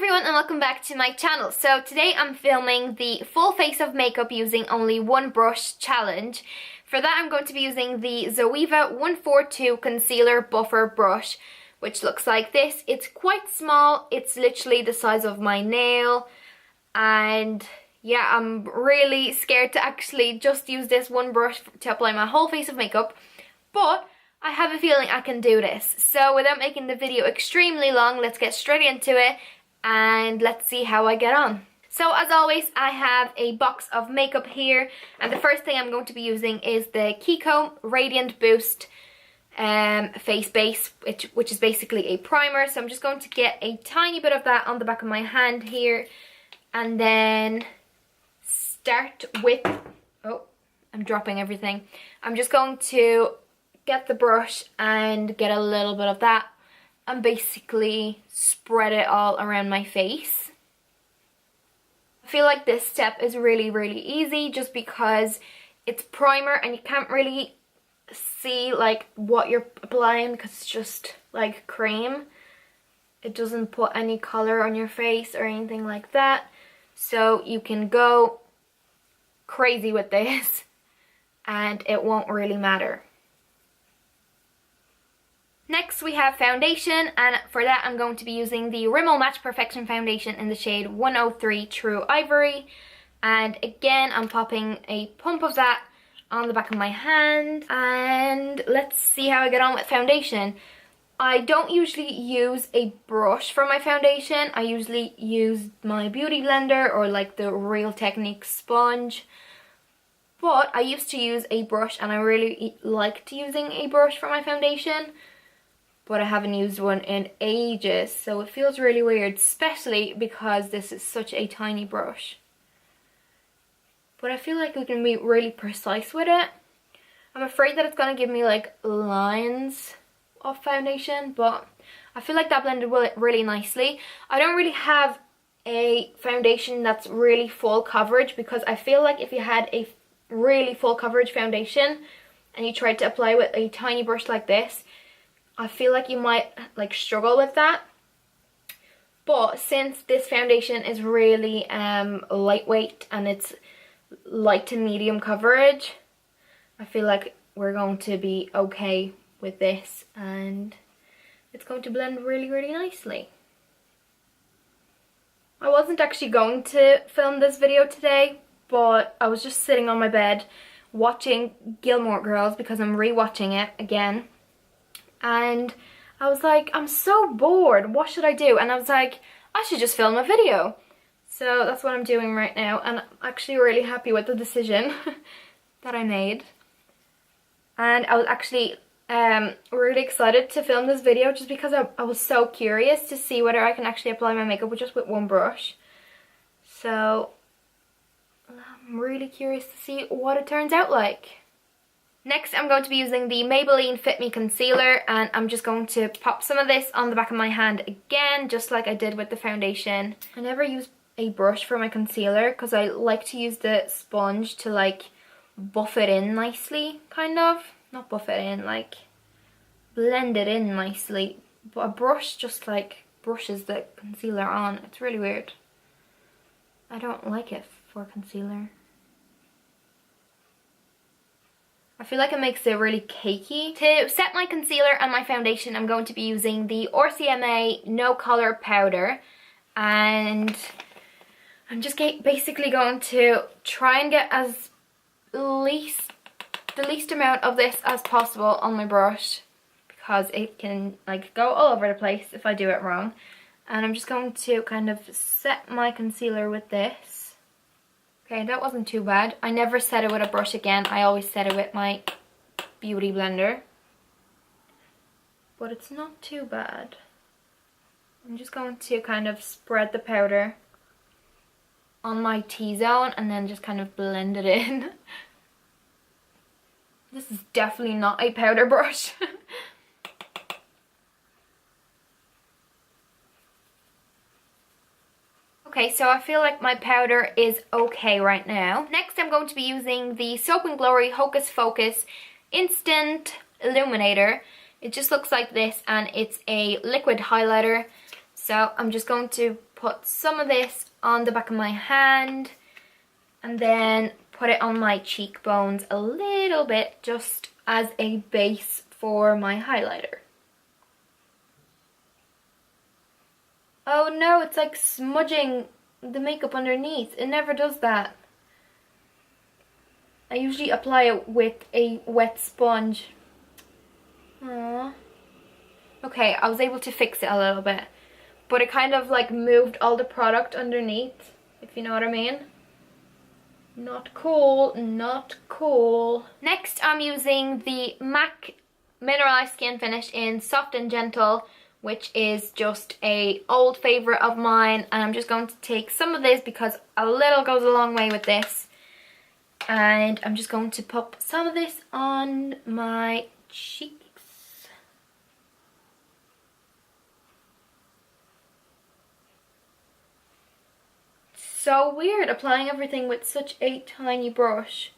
everyone and welcome back to my channel. So today I'm filming the full face of makeup using only one brush challenge. For that I'm going to be using the Zoeva 142 Concealer Buffer Brush, which looks like this. It's quite small, it's literally the size of my nail, and yeah, I'm really scared to actually just use this one brush to apply my whole face of makeup, but I have a feeling I can do this. So without making the video extremely long, let's get straight into it and let's see how I get on. So as always, I have a box of makeup here, and the first thing I'm going to be using is the Kiko Radiant Boost face base, which is basically a primer. So I'm just going to get a tiny bit of that on the back of my hand here, and then start with, oh, I'm dropping everything. I'm just going to get the brush and get a little bit of that and basically spread it all around my face. I feel like this step is really easy just because it's primer and you can't really see like what you're applying because it's just like cream. It doesn't put any color on your face or anything like that, so you can go crazy with this and it won't really matter. Next we have foundation, and for that I'm going to be using the Rimmel Match Perfection Foundation in the shade 103 True Ivory. And again, I'm popping a pump of that on the back of my hand, and let's see how I get on with foundation. I don't usually use a brush for my foundation. I usually use my beauty blender or like the Real Technique sponge. But I used to use a brush and I really liked using a brush for my foundation, but I haven't used one in ages, so it feels really weird, especially because this is such a tiny brush. But I feel like we can be really precise with it. I'm afraid that it's going to give me like lines of foundation, but I feel like that blended really nicely. I don't really have a foundation that's really full coverage, because I feel like if you had a really full coverage foundation and you tried to apply with a tiny brush like this, I feel like you might like struggle with that. But since this foundation is really lightweight and it's light to medium coverage, I feel like we're going to be okay with this and it's going to blend really nicely. I wasn't actually going to film this video today, but I was just sitting on my bed watching Gilmore Girls because I'm rewatching it again. And I was like, I'm so bored, what should I do? And I was like, I should just film a video. So that's what I'm doing right now, and I'm actually really happy with the decision that I made. And I was actually really excited to film this video just because I was so curious to see whether I can actually apply my makeup just with one brush. So I'm really curious to see what it turns out like. Next, I'm going to be using the Maybelline Fit Me Concealer, and I'm just going to pop some of this on the back of my hand again, just like I did with the foundation. I never use a brush for my concealer because I like to use the sponge to like buff it in nicely, kind of. Not buff it in, like blend it in nicely. But a brush just like brushes the concealer on. It's really weird. I don't like it for concealer. I feel like it makes it really cakey. To set my concealer and my foundation, I'm going to be using the RCMA No Color Powder. And I'm just basically going to try and get the least amount of this as possible on my brush, because it can like go all over the place if I do it wrong. And I'm just going to kind of set my concealer with this. Okay, that wasn't too bad. I never set it with a brush again. I always set it with my beauty blender. But it's not too bad. I'm just going to kind of spread the powder on my T-zone and then just kind of blend it in. This is definitely not a powder brush. Okay, so I feel like my powder is okay right now. Next, I'm going to be using the Soap & Glory Hocus Focus Instant Illuminator. It just looks like this, and it's a liquid highlighter. So I'm just going to put some of this on the back of my hand and then put it on my cheekbones a little bit, just as a base for my highlighter. Oh no, it's like smudging the makeup underneath. It never does that. I usually apply it with a wet sponge. Aww. Okay, I was able to fix it a little bit, but it kind of like moved all the product underneath, if you know what I mean. Not cool, not cool. Next, I'm using the MAC Mineralized Skin Finish in Soft and Gentle, which is just a old favorite of mine, and I'm just going to take some of this because a little goes a long way with this, and I'm just going to pop some of this on my cheeks. So weird applying everything with such a tiny brush,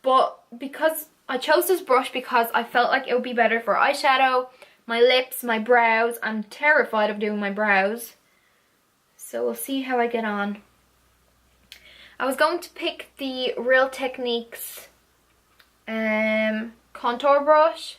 but because I chose this brush because I felt like it would be better for eyeshadow, my lips, my brows. I'm terrified of doing my brows, so we'll see how I get on. I was going to pick the Real Techniques contour brush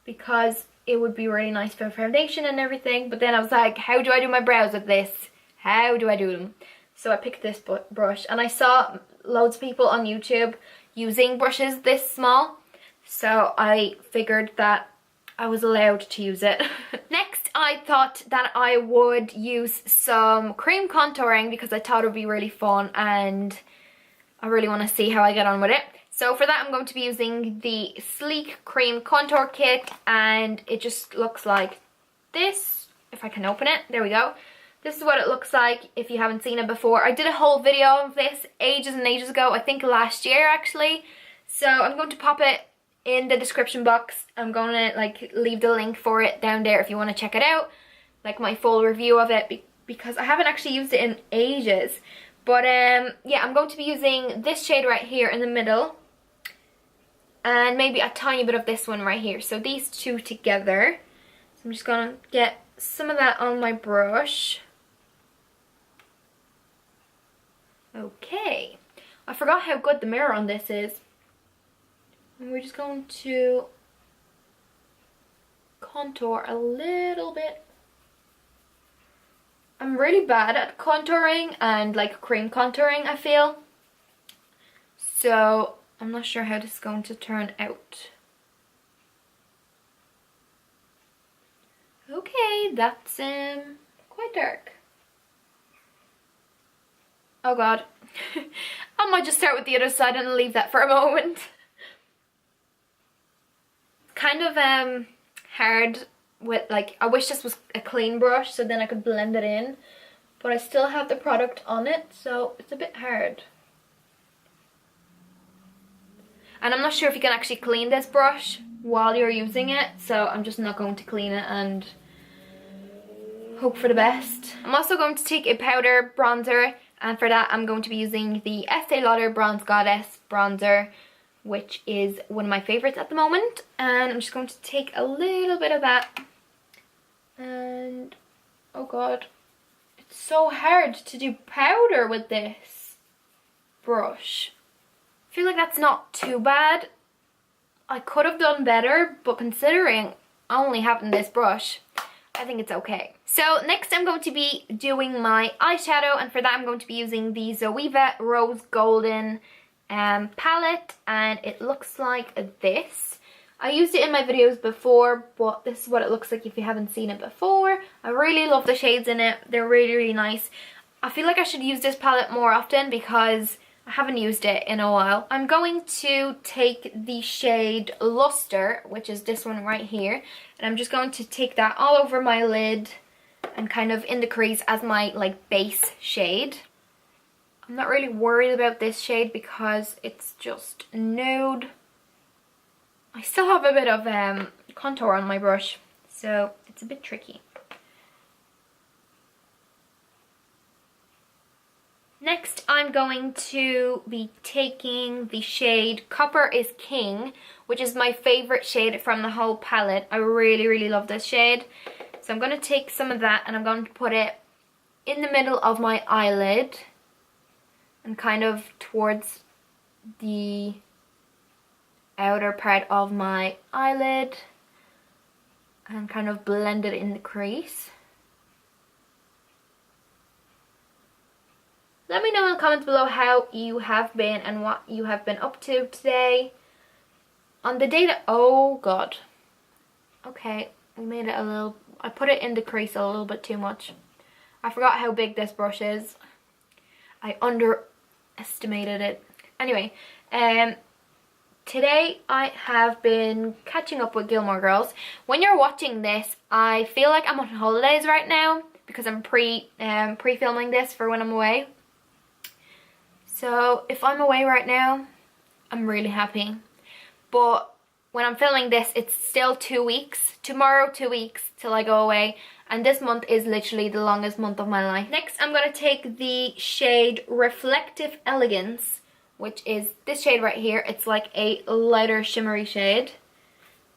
because it would be really nice for foundation and everything, but then I was like, how do I do my brows with this? How do I do them? So I picked this brush, and I saw loads of people on YouTube using brushes this small, so I figured that I was allowed to use it. Next, I thought that I would use some cream contouring because I thought it would be really fun and I really want to see how I get on with it. So for that, I'm going to be using the Sleek Cream Contour Kit, and it just looks like this. If I can open it, there we go. This is what it looks like if you haven't seen it before. I did a whole video of this ages and ages ago, I think last year actually. So I'm going to pop it in the description box. I'm going to like leave the link for it down there if you want to check it out, like my full review of it, because I haven't actually used it in ages. But yeah, I'm going to be using this shade right here in the middle, and maybe a tiny bit of this one right here. So these two together. So I'm just going to get some of that on my brush. Okay, I forgot how good the mirror on this is. And we're just going to contour a little bit. I'm really bad at contouring and like cream contouring, I feel. So I'm not sure how this is going to turn out. Okay, that's quite dark. Oh god. I might just start with the other side and leave that for a moment. Kind of hard with, like, I wish this was a clean brush so then I could blend it in, but I still have the product on it, so it's a bit hard. And I'm not sure if you can actually clean this brush while you're using it, so I'm just not going to clean it and hope for the best. I'm also going to take a powder bronzer, and for that I'm going to be using the Estee Lauder Bronze Goddess bronzer, which is one of my favorites at the moment. And I'm just going to take a little bit of that. And oh god, it's so hard to do powder with this brush. I feel like that's not too bad. I could have done better, but considering only having this brush, I think it's okay. So next I'm going to be doing my eyeshadow, and for that I'm going to be using the Zoeva Rose Golden palette, and it looks like this. I used it in my videos before, but this is what it looks like if you haven't seen it before. I really love the shades in it. They're really, really nice. I feel like I should use this palette more often because I haven't used it in a while. I'm going to take the shade Luster, which is this one right here, and I'm just going to take that all over my lid and kind of in the crease as my like base shade. I'm not really worried about this shade because it's just nude. I still have a bit of contour on my brush, so it's a bit tricky. Next, I'm going to be taking the shade Copper is King, which is my favorite shade from the whole palette. I really, really love this shade. So I'm going to take some of that and I'm going to put it in the middle of my eyelid and kind of towards the outer part of my eyelid and kind of blend it in the crease. Let me know in the comments below how you have been and what you have been up to today. On the day that, oh god. Okay, we made it a little, I put it in the crease a little bit too much. I forgot how big this brush is. I underestimated it. Anyway, today I have been catching up with Gilmore Girls. When you're watching this, I feel like I'm on holidays right now because I'm pre-filming this for when I'm away. So if I'm away right now, I'm really happy. But when I'm filming this, it's still 2 weeks. Tomorrow, 2 weeks till I go away. And this month is literally the longest month of my life. Next, I'm going to take the shade Reflective Elegance, which is this shade right here. It's like a lighter shimmery shade.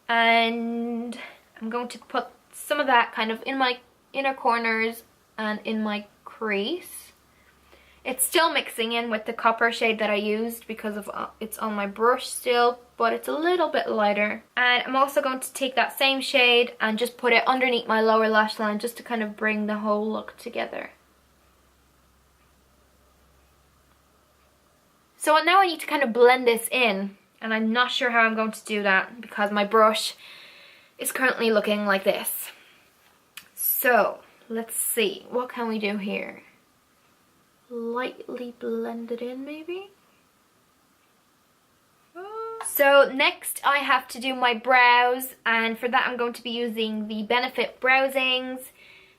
And I'm going to put some of that kind of in my inner corners and in my crease. It's still mixing in with the copper shade that I used because of it's on my brush still, but it's a little bit lighter. And I'm also going to take that same shade and just put it underneath my lower lash line just to kind of bring the whole look together. So now I need to kind of blend this in, and I'm not sure how I'm going to do that because my brush is currently looking like this. So let's see, what can we do here? Lightly blend it in maybe. So next I have to do my brows, and for that I'm going to be using the Benefit Browsings,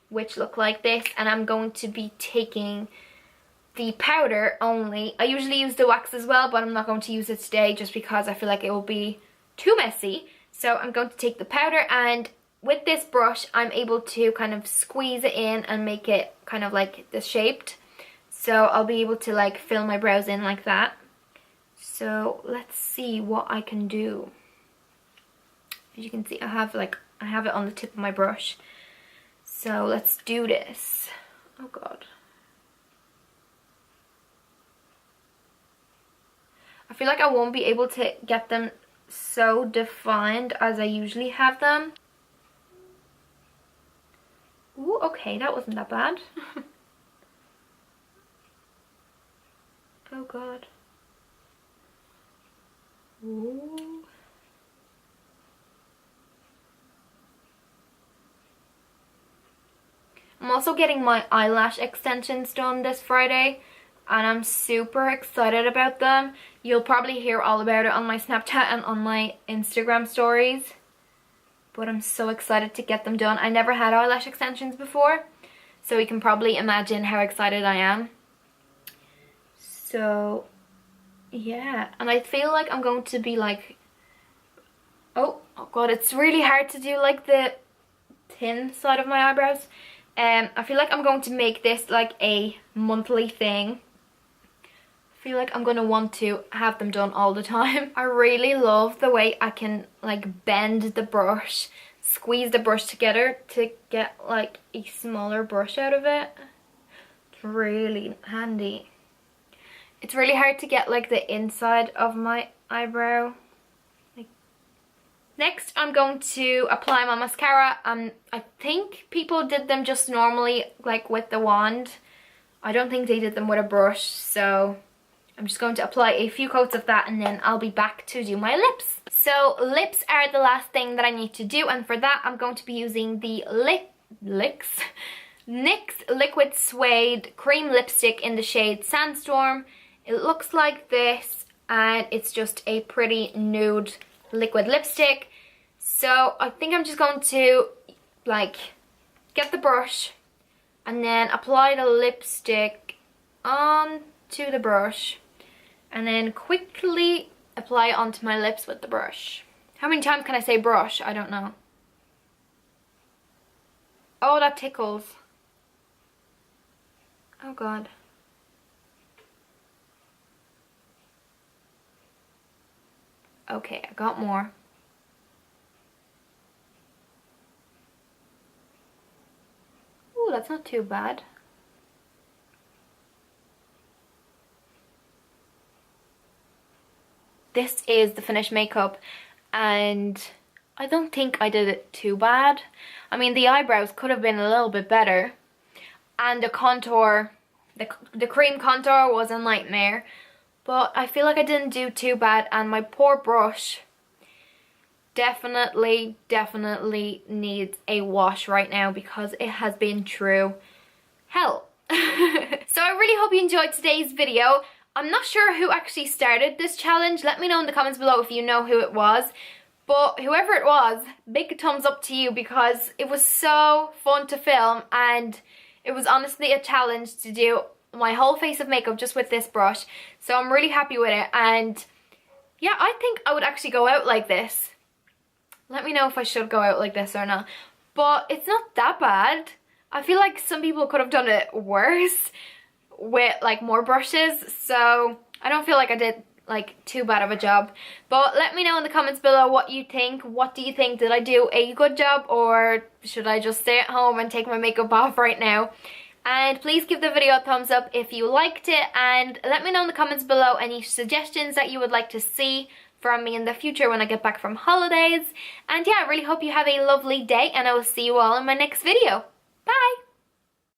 which look like this, and I'm going to be taking the powder only. I usually use the wax as well, but I'm not going to use it today just because I feel like it will be too messy. So I'm going to take the powder, and with this brush I'm able to kind of squeeze it in and make it kind of like this shaped. So I'll be able to like fill my brows in like that. So let's see what I can do. As you can see, I have it on the tip of my brush. So let's do this. Oh god. I feel like I won't be able to get them so defined as I usually have them. Ooh, okay, that wasn't that bad. Oh god. Ooh. I'm also getting my eyelash extensions done this Friday, and I'm super excited about them. You'll probably hear all about it on my Snapchat and on my Instagram stories. But I'm so excited to get them done. I never had eyelash extensions before, so you can probably imagine how excited I am. So yeah, and I feel like I'm going to be like, oh god, it's really hard to do like the thin side of my eyebrows. I feel like I'm going to make this like a monthly thing. I feel like I'm going to want to have them done all the time. I really love the way I can like bend the brush, squeeze the brush together to get like a smaller brush out of it. It's really handy. It's really hard to get like the inside of my eyebrow. Next, I'm going to apply my mascara. I think people did them just normally, like with the wand. I don't think they did them with a brush, so I'm just going to apply a few coats of that and then I'll be back to do my lips. So lips are the last thing that I need to do, and for that I'm going to be using the NYX Liquid Suede Cream Lipstick in the shade Sandstorm. It looks like this, and it's just a pretty nude liquid lipstick. So I think I'm just going to like get the brush and then apply the lipstick onto the brush and then quickly apply it onto my lips with the brush. How many times can I say brush? I don't know. Oh, that tickles. Oh god. Okay, I got more. Ooh, that's not too bad. this is the finished makeup, and I don't think I did it too bad. I mean, the eyebrows could have been a little bit better, and the contour, the cream contour was a nightmare, but I feel like I didn't do too bad. And my poor brush definitely needs a wash right now because it has been through hell. So I really hope you enjoyed today's video. I'm not sure who actually started this challenge. Let me know in the comments below if you know who it was. But whoever it was, big thumbs up to you, because it was so fun to film, and it was honestly a challenge to do my whole face of makeup just with this brush. So I'm really happy with it, and yeah, I think I would actually go out like this. Let me know if I should go out like this or not. But it's not that bad. I feel like some people could have done it worse with like more brushes, so I don't feel like I did like too bad of a job. But let me know in the comments below what you think. What do you think? Did I do a good job, or should I just stay at home and take my makeup off right now? And please give the video a thumbs up if you liked it, and let me know in the comments below any suggestions that you would like to see from me in the future when I get back from holidays. And yeah, I really hope you have a lovely day, and I will see you all in my next video. Bye!